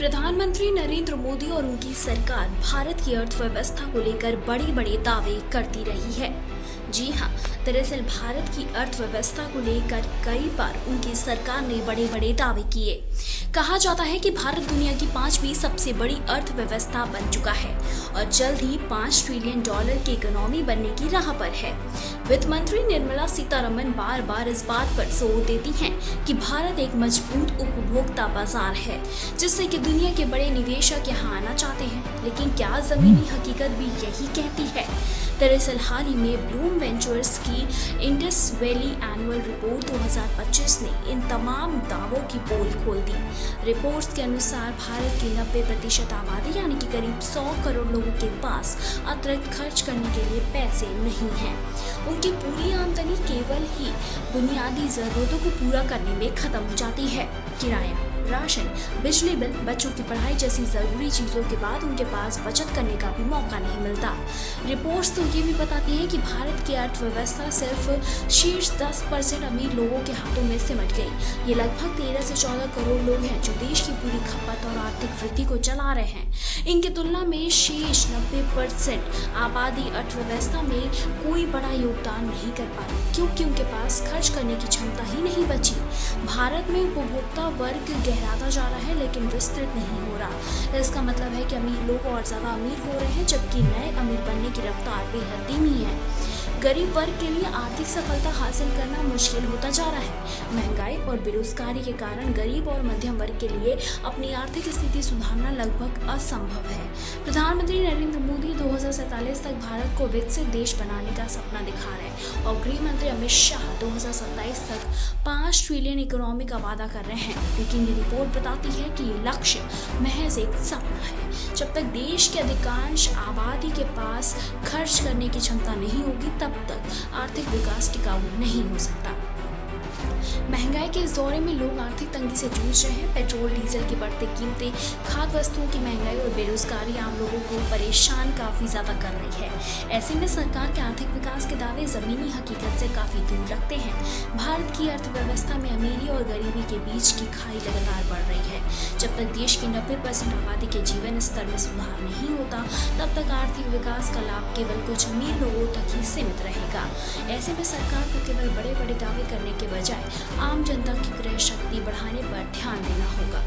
प्रधानमंत्री नरेंद्र मोदी और उनकी सरकार भारत की अर्थव्यवस्था को लेकर बड़े बड़े दावे करती रही है। जी हाँ, दरअसल भारत की अर्थव्यवस्था को लेकर कई बार उनकी सरकार ने बड़े बड़े दावे किए। कहा जाता है कि भारत दुनिया की 5वीं सबसे बड़ी अर्थव्यवस्था बन चुका है और जल्द ही $5 ट्रिलियन की इकोनॉमी बनने की राह पर है। वित्त मंत्री निर्मला सीतारमण बार बार इस बात पर जोर देती हैं कि भारत एक मजबूत उपभोक्ता बाजार है, जिससे कि दुनिया के बड़े निवेशक यहाँ आना चाहते हैं। लेकिन क्या जमीनी हकीकत भी यही कहती है? दरअसल हाल ही में ब्लूम वेंचर्स की इंडस वैली एनुअल रिपोर्ट 2025 ने इन तमाम दावों की पोल खोल दी। रिपोर्ट्स के अनुसार भारत की 90% आबादी यानी कि करीब 100 करोड़ लोगों के पास अतिरिक्त खर्च करने के लिए पैसे नहीं हैं। उनकी पूरी आमदनी केवल ही बुनियादी जरूरतों को पूरा करने में खत्म हो जाती है। किराया, राशन, बिजली बिल, बच्चों की पढ़ाई जैसी जरूरी चीजों के बाद उनके पास बचत करने का भी मौका नहीं मिलता। रिपोर्ट्स तो ये भी बताती हैं कि भारत की अर्थव्यवस्था सिर्फ शीर्ष 10% अमीर लोगों के हाथों में सिमट गई। ये लगभग 13 से 14 करोड़ लोग हैं जो देश की पूरी खपत और आर्थिक वृद्धि को चला रहे हैं। इनकी तुलना में शेष 90% आबादी अर्थव्यवस्था में कोई बड़ा योगदान नहीं कर पा रही, क्योंकि उनके पास खर्च करने की क्षमता ही नहीं बची। भारत में उपभोक्ता वर्ग गहराता जा रहा है लेकिन विस्तृत नहीं हो रहा। इसका मतलब है कि अमीर लोग और ज्यादा अमीर हो रहे हैं, जबकि नए अमीर बनने की रफ्तार बेहद धीमी है। गरीब वर्ग के लिए आर्थिक सफलता हासिल करना मुश्किल होता जा रहा है। महंगाई और बेरोजगारी के कारण गरीब और मध्यम वर्ग के लिए अपनी आर्थिक स्थिति सुधारना लगभग असंभव है। प्रधानमंत्री नरेंद्र मोदी 2047 तक भारत को विकसित देश बनाने का सपना दिखा रहे हैं और गृह मंत्री अमित शाह 2027 तक $5 ट्रिलियन इकोनॉमी का वादा कर रहे हैं। लेकिन ये रिपोर्ट बताती है कि ये लक्ष्य महज एक सपना है। जब तक देश के अधिकांश आबादी के पास खर्च करने की क्षमता नहीं होगी, तब तक आर्थिक विकास टिकाऊ नहीं हो सकता। महंगाई के इस दौरे में लोग आर्थिक तंगी से जूझ रहे हैं। पेट्रोल डीजल की बढ़ती कीमतें, खाद्य वस्तुओं की महंगाई और बेरोजगारी आम लोगों को परेशान काफी ज्यादा कर रही है। ऐसे में सरकार के आर्थिक विकास के दावे जमीनी हकीकत से काफी दूर रखते हैं। भारत की अर्थव्यवस्था में अमीरी और गरीबी के बीच की खाई लगातार बढ़ रही है। जब तक देश की 90% आबादी के जीवन स्तर में सुधार नहीं होता, तब तक आर्थिक विकास का लाभ केवल कुछ अमीर लोगों तक ही सीमित रहेगा। ऐसे में सरकार को केवल बड़े बड़े दावे करने के बजाय आम जनता की क्रय शक्ति बढ़ाने पर ध्यान देना होगा।